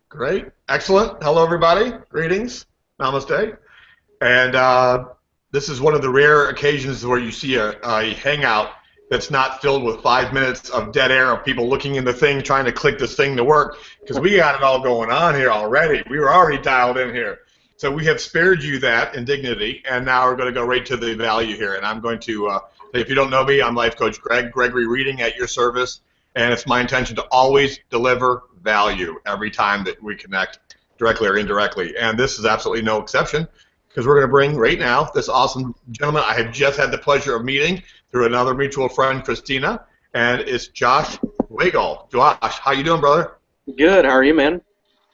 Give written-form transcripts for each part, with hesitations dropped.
Great. Excellent. Hello, everybody. Greetings. Namaste. And this is one of the rare occasions where you see a hangout that's not filled with 5 minutes of dead air of people looking in the thing trying to click this thing to work, because we got it all going on here already. We were already dialed in here. So we have spared you that indignity, and now we're going to go right to the value here. And I'm going to, if you don't know me, I'm Life Coach Gregory Reading at your service, and it's my intention to always deliver value every time that we connect, directly or indirectly. And this is absolutely no exception, because we're going to bring right now this awesome gentleman I have just had the pleasure of meeting through another mutual friend, Christina, and it's Josh Zwagil. Josh, how you doing, brother? Good. How are you, man?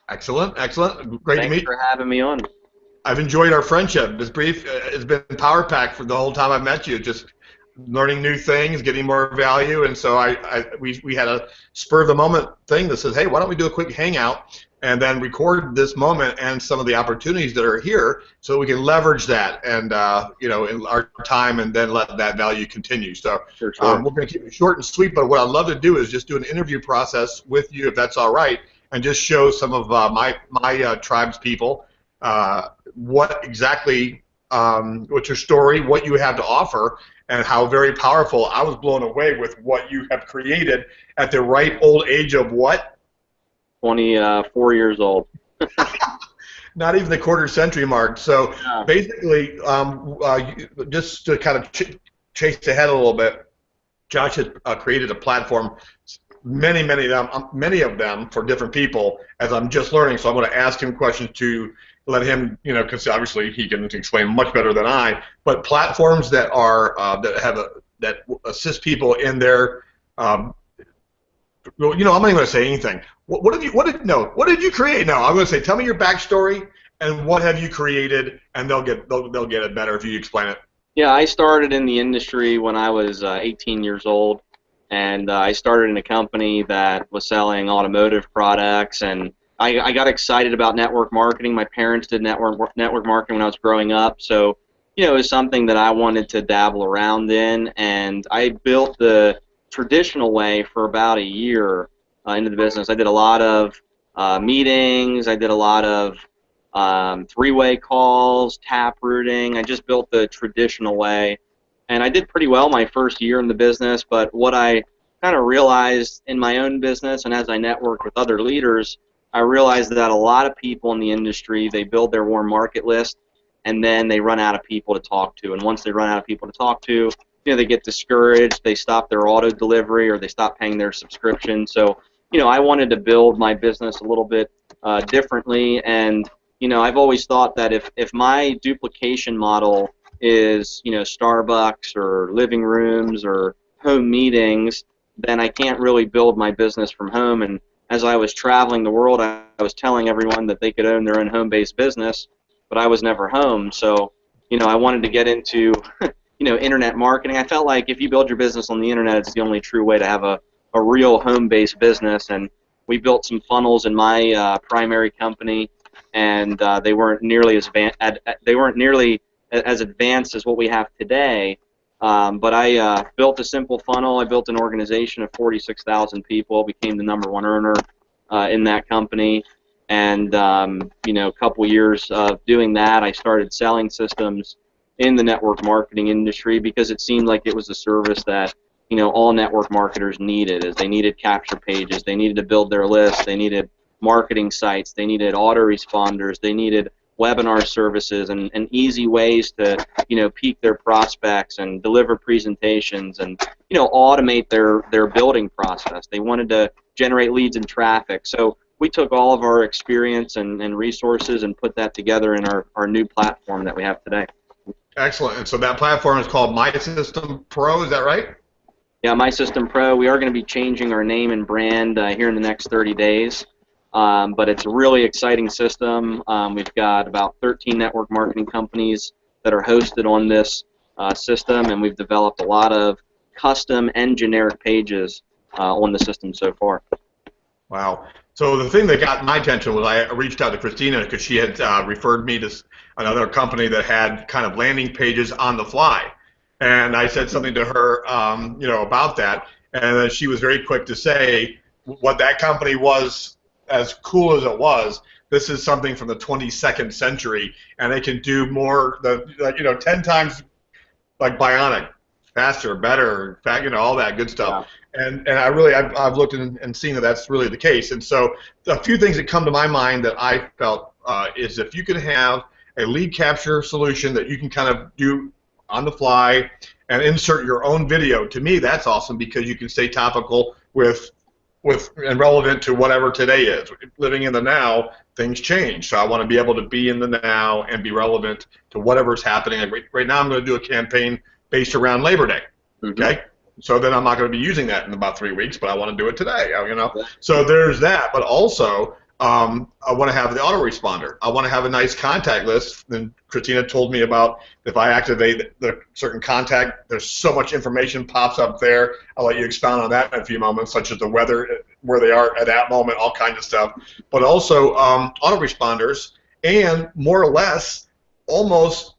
Excellent, excellent. Great to Thanks meet for you. having me on. I've enjoyed our friendship. It's brief. It's been power packed for the whole time I've met you. Just learning new things, getting more value, and so we had a spur of the moment thing that says, hey, why don't we do a quick hangout and then record this moment and some of the opportunities that are here, so we can leverage that and in our time, and then let that value continue. So For sure. we're going to keep it short and sweet. But what I'd love to do is just do an interview process with you, if that's all right, and just show some of my tribe's people what exactly what's your story, what you have to offer, and how very powerful. I was blown away with what you have created at the ripe old age of what? 24 years old. Not even the quarter century mark. So Yeah. basically, just to kind of chase ahead a little bit, Josh has created a platform, many of them for different people, as I'm just learning. So I'm going to ask him questions to let him, because obviously he can explain much better than I. But platforms that are that assist people in their, I'm not even going to say anything. What did you create? No, I'm going to say, tell me your backstory and what have you created, and they'll get it better if you explain it. Yeah, I started in the industry when I was 18 years old, and I started in a company that was selling automotive products, and I got excited about network marketing. My parents did network marketing when I was growing up, so it was something that I wanted to dabble around in, and I built the traditional way for about a year into the business. I did a lot of meetings. I did a lot of three-way calls, tap routing. I just built the traditional way, and I did pretty well my first year in the business. But what I kind of realized in my own business, and as I networked with other leaders, I realized that a lot of people in the industry, they build their warm market list, and then they run out of people to talk to. And once they run out of people to talk to, they get discouraged, they stop their auto delivery, or they stop paying their subscription. So, I wanted to build my business a little bit differently, and, I've always thought that if my duplication model is, Starbucks or living rooms or home meetings, then I can't really build my business from home. And as I was traveling the world, I was telling everyone that they could own their own home-based business, but I was never home. So, I wanted to get into internet marketing. I felt like if you build your business on the internet, it's the only true way to have a real home-based business. And we built some funnels in my primary company, and they weren't nearly as advanced as what we have today. But I built a simple funnel. I built an organization of 46,000 people. Became the #1 earner in that company. And a couple years of doing that, I started selling systems in the network marketing industry, because it seemed like it was a service that all network marketers needed. Is they needed capture pages, they needed to build their list, they needed marketing sites, they needed autoresponders, they needed webinar services and easy ways to peak their prospects and deliver presentations and automate their building process. They wanted to generate leads and traffic. So we took all of our experience and resources and put that together in our new platform that we have today. Excellent. And so that platform is called My System Pro, is that right? Yeah, My System Pro. We are going to be changing our name and brand here in the next 30 days. But it's a really exciting system. We've got about 13 network marketing companies that are hosted on this system, and we've developed a lot of custom and generic pages on the system so far. Wow. So the thing that got my attention was I reached out to Christina because she had referred me to another company that had kind of landing pages on the fly. And I said something to her, about that. And then she was very quick to say what that company was as cool as it was, this is something from the 22nd century, and it can do more, 10 times like bionic, faster, better, all that good stuff. Yeah. And I've looked and seen that that's really the case. And so a few things that come to my mind that I felt is if you could have a lead capture solution that you can kind of do on the fly and insert your own video. To me, that's awesome because you can stay topical with and relevant to whatever today is. Living in the now, things change. So I want to be able to be in the now and be relevant to whatever's happening. Like right now, I'm going to do a campaign based around Labor Day. Okay. So then I'm not going to be using that in about 3 weeks, but I want to do it today. So there's that. But also, I want to have the autoresponder. I want to have a nice contact list. And Christina told me about if I activate the certain contact, there's so much information pops up there. I'll let you expound on that in a few moments, such as the weather, where they are at that moment, all kinds of stuff. But also autoresponders and more or less almost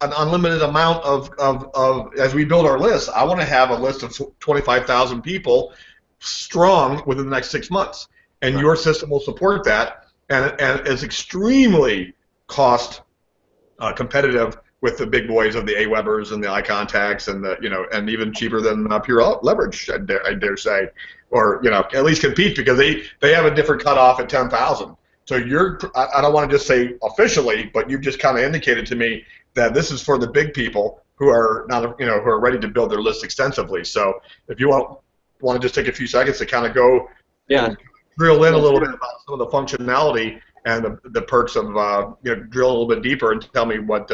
an unlimited amount of as we build our list. I want to have a list of 25,000 people strong within the next 6 months. And your system will support that, and is extremely cost competitive with the big boys of the AWebers and the iContacts and and even cheaper than pure leverage, I dare say, or at least compete because they have a different cutoff at 10,000. So I don't want to just say officially, but you've just kind of indicated to me that this is for the big people who are not who are ready to build their list extensively. So if you want to just take a few seconds to kind of go. Yeah. Drill in a little bit about some of the functionality and the perks of drill a little bit deeper and tell me what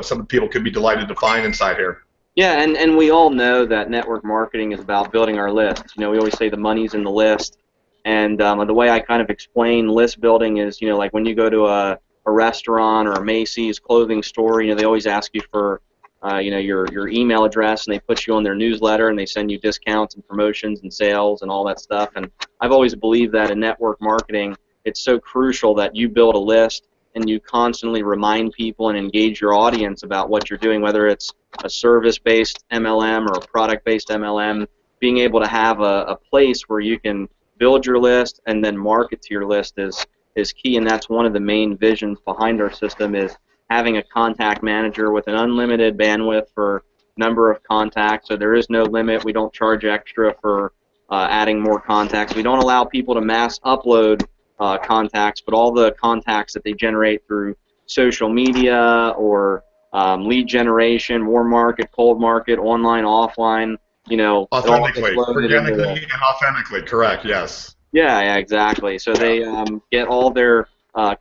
some people could be delighted to find inside here. Yeah, and we all know that network marketing is about building our list. We always say the money's in the list, and the way I kind of explain list building is like when you go to a restaurant or a Macy's clothing store, they always ask you for your email address, and they put you on their newsletter, and they send you discounts and promotions and sales and all that stuff. And I've always believed that in network marketing, it's so crucial that you build a list and you constantly remind people and engage your audience about what you're doing, whether it's a service-based MLM or a product-based MLM. Being able to have a place where you can build your list and then market to your list is key, and that's one of the main visions behind our system is having a contact manager with an unlimited bandwidth for number of contacts, so there is no limit. We don't charge extra for adding more contacts. We don't allow people to mass upload contacts, but all the contacts that they generate through social media or lead generation, warm market, cold market, online, offline, authentically, organically, and authentically, correct, yes. Yeah, exactly. So they get all their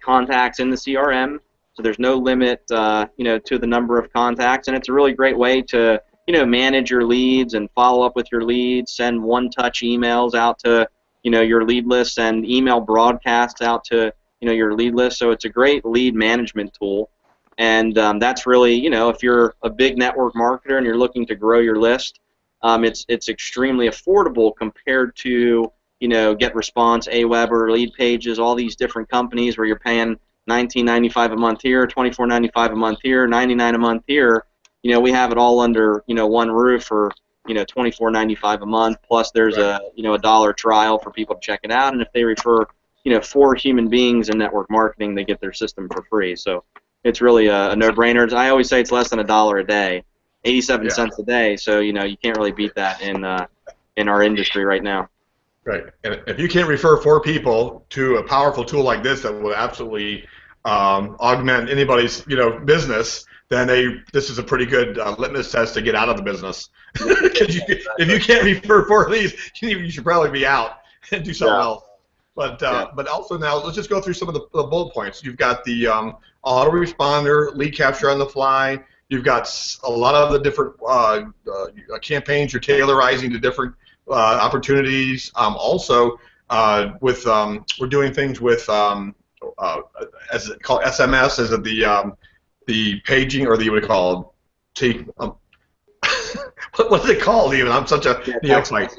contacts in the CRM. So there's no limit, to the number of contacts, and it's a really great way to, manage your leads and follow up with your leads, send one-touch emails out to, your lead list, send email broadcasts out to, your lead list. So it's a great lead management tool, and that's really, if you're a big network marketer and you're looking to grow your list, it's extremely affordable compared to, GetResponse, AWeber, Lead Pages, all these different companies where you're paying $19.95 a month here, $24.95 a month here, $99 a month here. We have it all under one roof for $24.95 a month. Plus, there's a $1 trial for people to check it out, and if they refer 4 human beings in network marketing, they get their system for free. So it's really a no-brainer. I always say it's less than $1 a day, 87 cents a day. So you can't really beat that in our industry right now. Right, and if you can't refer 4 people to a powerful tool like this that will absolutely augment anybody's business, then this is a pretty good litmus test to get out of the business. Because if you can't refer 4 of these, you should probably be out and do something else. But also now let's just go through some of the bullet points. You've got the autoresponder, lead capture on the fly. You've got a lot of the different campaigns you're tailorizing to different opportunities. Also, we're doing things with as it called SMS, is it the paging or the what do you call it? What's it called even? I'm such a like.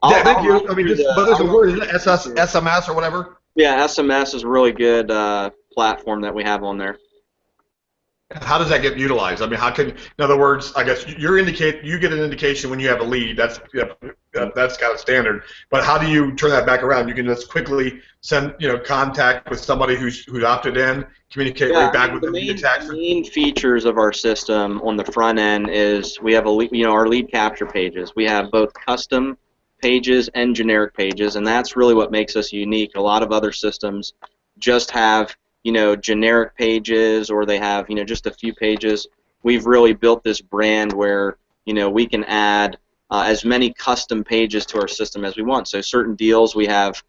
Thank you. I mean, but there's a word, isn't it? SMS or whatever. Yeah, SMS is a really good platform that we have on there. How does that get utilized? I mean, how can, in other words, I guess you get an indication when you have a lead. That's that's kind of standard. But how do you turn that back around? You can just quickly send contact with somebody who's opted in, communicate Yeah, right I back mean, with them via text. the main features of our system on the front end is we have our lead capture pages. We have both custom pages and generic pages, and that's really what makes us unique. A lot of other systems just have, generic pages, or they have, just a few pages. We've really built this brand where, we can add as many custom pages to our system as we want. So certain deals we have,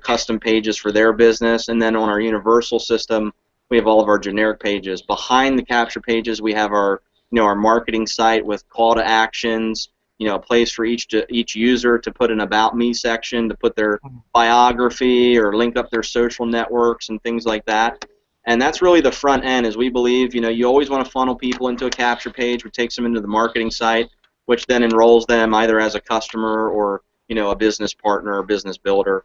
custom pages for their business, and then on our universal system, we have all of our generic pages. Behind the capture pages, we have our our marketing site with call to actions, a place for each user to put an about me section, to put their biography or link up their social networks and things like that. And that's really the front end, as we believe, you always want to funnel people into a capture page, which takes them into the marketing site, which then enrolls them either as a customer or a business partner or business builder.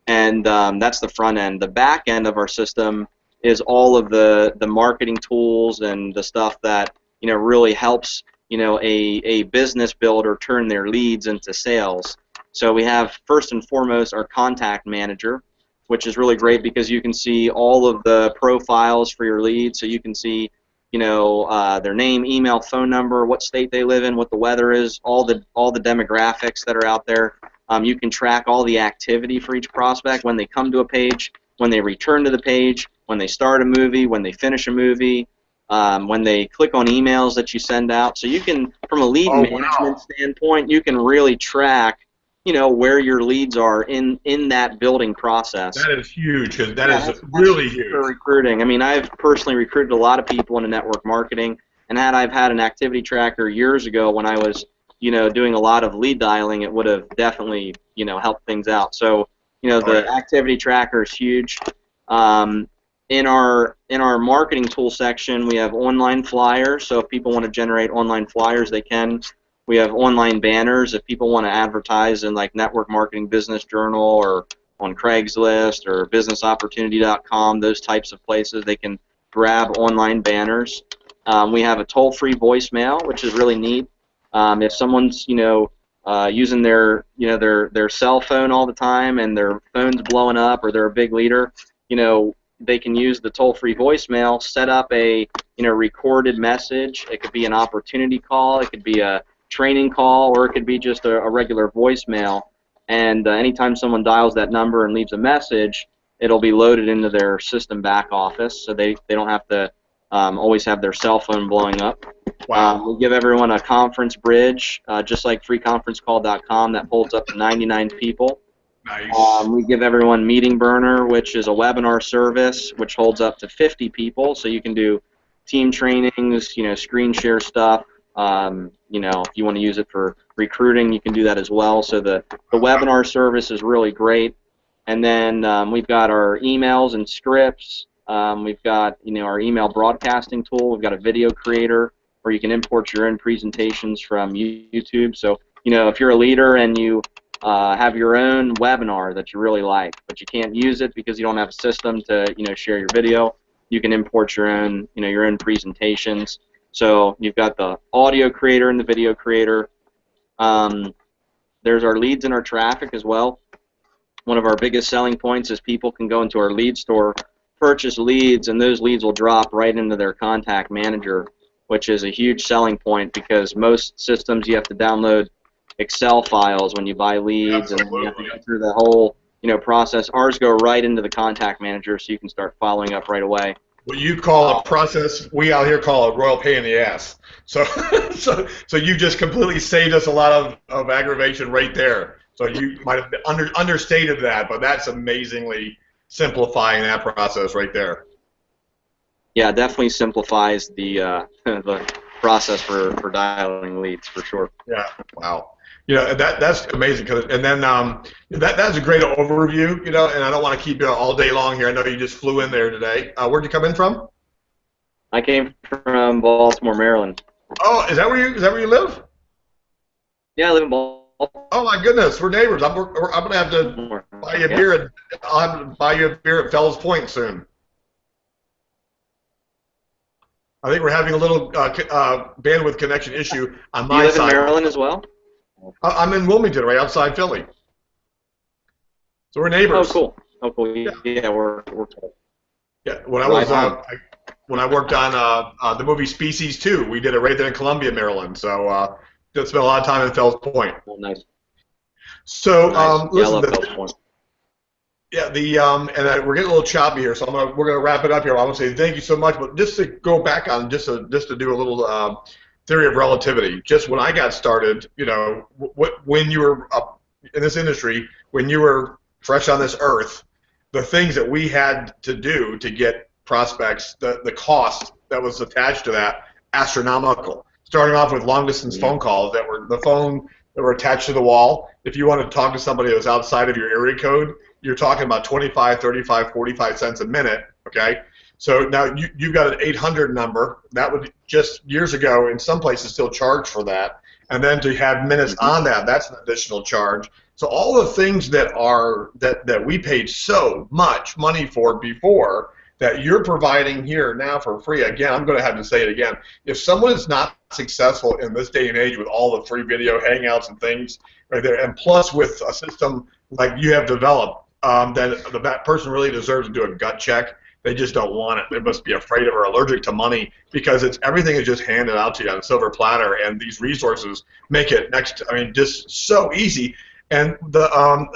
And that's the front end. The back end of our system is all of the marketing tools and the stuff that really helps a business builder turn their leads into sales. So we have first and foremost our contact manager, which is really great because you can see all of the profiles for your leads. So you can see their name, email, phone number, what state they live in, what the weather is, all the demographics that are out there. You can track all the activity for each prospect when they come to a page, when they return to the page, when they start a movie, when they finish a movie, when they click on emails that you send out. So you can, from a lead Oh management wow, standpoint, you can really track, where your leads are in that building process. that is huge because that Yeah, is that's really huge for huge. recruiting. I mean, I've personally recruited a lot of people into network marketing, and I've had an activity tracker years ago when I was, doing a lot of lead dialing, it would have definitely, helped things out. So, Oh the yeah. activity tracker is huge. Um, in our marketing tool section, we have online flyers. So if people want to generate online flyers, they can. We have online banners. If people want to advertise in like Network Marketing Business Journal or on Craigslist or BusinessOpportunity.com, those types of places, they can grab online banners. We have a toll-free voicemail, which is really neat. If someone's using their cell phone all the time and their phone's blowing up, or they're a big leader, they can use the toll-free voicemail, set up a recorded message. It could be an opportunity call, it could be a training call, or it could be just a regular voicemail. And anytime someone dials that number and leaves a message, it'll be loaded into their system back office, so they don't have to always have their cell phone blowing up. Wow. We give everyone a conference bridge, just like freeconferencecall.com, that holds up to 99 people. Nice. We give everyone Meeting Burner, which is a webinar service, which holds up to 50 people, so you can do team trainings, screen share stuff. If you want to use it for recruiting, you can do that as well. So the webinar service is really great. And then we've got our emails and scripts. We've got our email broadcasting tool. We've got a video creator where you can import your own presentations from YouTube. So if you're a leader and you have your own webinar that you really like, but you can't use it because you don't have a system to share your video, you can import your own your own presentations. So you've got the audio creator and the video creator. There's our leads and our traffic as well. One of our biggest selling points is people can go into our lead store, purchase leads, and those leads will drop right into their contact manager, which is a huge selling point because most systems you have to download Excel files when you buy leads, and then you have to Absolutely. go through the whole process. Ours go right into the contact manager, so you can start following up right away. What you call a process, we out here call a royal pain in the ass. So, so you just completely saved us a lot of aggravation right there. So you might have understated that, but that's amazingly simplifying that process right there. Yeah, it definitely simplifies the the process for dialing leads for sure. Yeah. Wow. That's amazing. And then that's a great overview. And I don't want to keep you all day long here. I know you just flew in there today. Where'd you come in from? I came from Baltimore, Maryland. Oh, is that where you live? Yeah, I live in Baltimore. Oh my goodness, we're neighbors. I'm gonna have to buy you a Yeah. beer. I'll have to buy you a beer at Fells Point soon. I think we're having a little bandwidth connection issue on Do you my live in side. Maryland as well? I'm in Wilmington, right outside Philly. So we're Oh, neighbors. cool. Oh, cool. Yeah. Yeah, we're Yeah. right on. When I worked on the movie Species 2, we did it right there in Columbia, Maryland. So spent a lot of time in Fells Point. Oh, nice, So nice. Yeah, I listen, love Fells Point. yeah, we're getting a little choppy here, so we're gonna wrap it up here. I want to say thank you so much, but just to go back on just to do a little theory of relativity. Just when I got started, you know, when you were up in this industry, when you were fresh on this earth, the things that we had to do to get prospects, the cost that was attached to that, astronomical. Starting off with long distance phone calls that were the phone that were attached to the wall. If you wanted to talk to somebody that was outside of your area code, you're talking about 25, 35, 45 cents a minute, okay? So now you've got an 800 number. That would just years ago in some places still charge for that. And then to have minutes on that, that's an additional charge. So all the things that we paid so much money for before that you're providing here now for free. Again, I'm going to have to say it again. If someone is not successful in this day and age with all the free video hangouts and things right there, and plus with a system like you have developed, then that person really deserves to do a gut check. They just don't want it. They must be afraid of or allergic to money because everything is just handed out to you on a silver platter, and these resources make it just so easy. And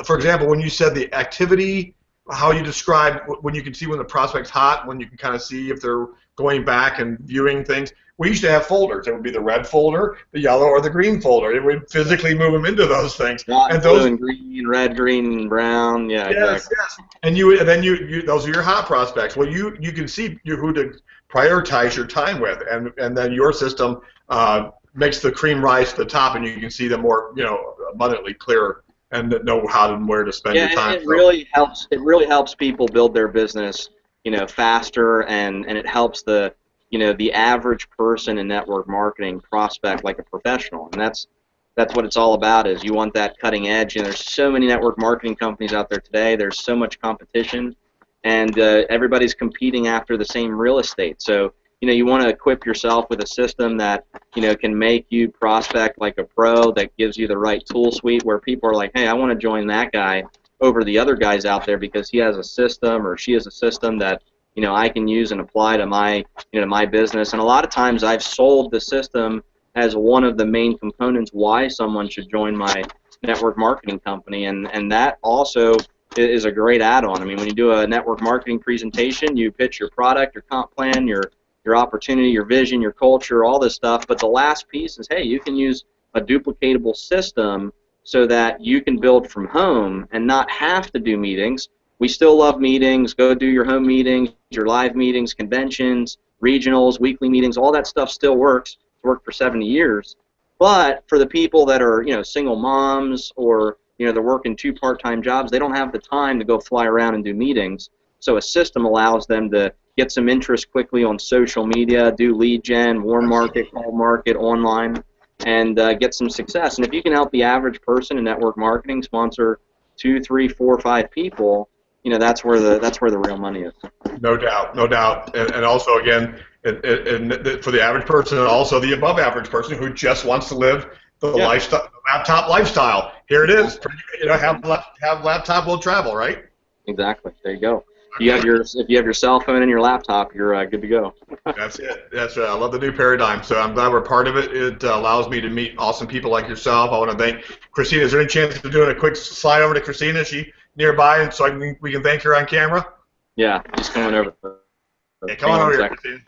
for example, when you said the activity, how you described when you can see when the prospect's hot, when you can kind of see if they're going back and viewing things. We used to have folders. It would be the red folder, the yellow, or the green folder. It would physically move them into those things. Not And blue those, and green, red, green, and brown. Yeah, yes, exactly. yes. And then you those are your hot prospects. Well, you can see who to prioritize your time with, and then your system makes the cream rise to the top, and you can see them more, abundantly clearer and know how and where to spend your time. It really helps. It really helps people build their business, faster, and it helps the average person in network marketing prospect like a professional, and that's what it's all about. Is you want that cutting edge. There's so many network marketing companies out there today. There's so much competition, and everybody's competing after the same real estate. So you want to equip yourself with a system that can make you prospect like a pro, that gives you the right tool suite where people are like, hey, I want to join that guy over the other guys out there because he has a system or she has a system that I can use and apply to my my business. And a lot of times I've sold the system as one of the main components why someone should join my network marketing company, and that also is a great add-on. I mean, when you do a network marketing presentation, you pitch your product, your comp plan, your opportunity, your vision, your culture, all this stuff. But the last piece is, hey, you can use a duplicatable system so that you can build from home and not have to do meetings. We still love meetings. Go do your home meetings, your live meetings, conventions, regionals, weekly meetings. All that stuff still works. It's worked for 70 years. But for the people that are, single moms or, they're working 2 part-time jobs, they don't have the time to go fly around and do meetings. So a system allows them to get some interest quickly on social media, do lead gen, warm market, cold market, online, and get some success. And if you can help the average person in network marketing sponsor 2, 3, 4, 5 people, that's where the real money is. No doubt, no doubt. And also, again, for the average person and also the above average person who just wants to live the lifestyle, laptop lifestyle. Here it is. Have laptop will travel, right? Exactly. There you go. If you have your cell phone and your laptop, you're good to go. That's it. That's right. I love the new paradigm. So I'm glad we're part of it. It allows me to meet awesome people like yourself. I want to thank Christina. Is there any chance of doing a quick slide over to Christina? Is she nearby, and so we can thank her on camera? Yeah, just coming over. Yeah, come on over here, Christina.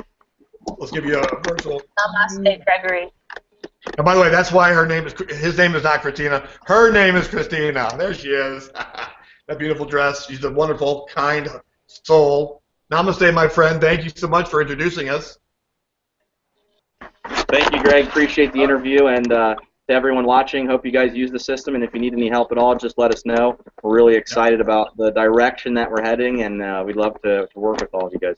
Let's give you a virtual. Namaste, Gregory. And by the way, that's why his name is not Christina. Her name is Christina. There she is. That beautiful dress. She's a wonderful, kind soul. Namaste, my friend. Thank you so much for introducing us. Thank you, Greg. Appreciate the interview, and to everyone watching, hope you guys use the system, and if you need any help at all, just let us know. We're really excited about the direction that we're heading, and we'd love to work with all of you guys.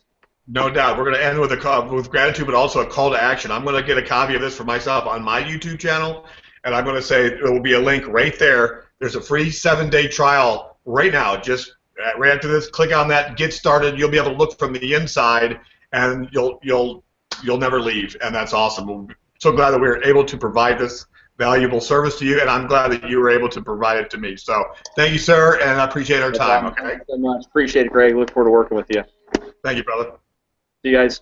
No doubt. We're going to end with gratitude, but also a call to action. I'm going to get a copy of this for myself on my YouTube channel, and I'm going to say there will be a link right there. There's a free 7-day trial right now. Just right after this, click on that, get started. You'll be able to look from the inside, and you'll you'll never leave, and that's awesome. We're so glad that we were able to provide this valuable service to you, and I'm glad that you were able to provide it to me. So thank you, sir, and I appreciate our time. Okay. Thanks so much. Appreciate it, Greg. Look forward to working with you. Thank you, brother. See you guys.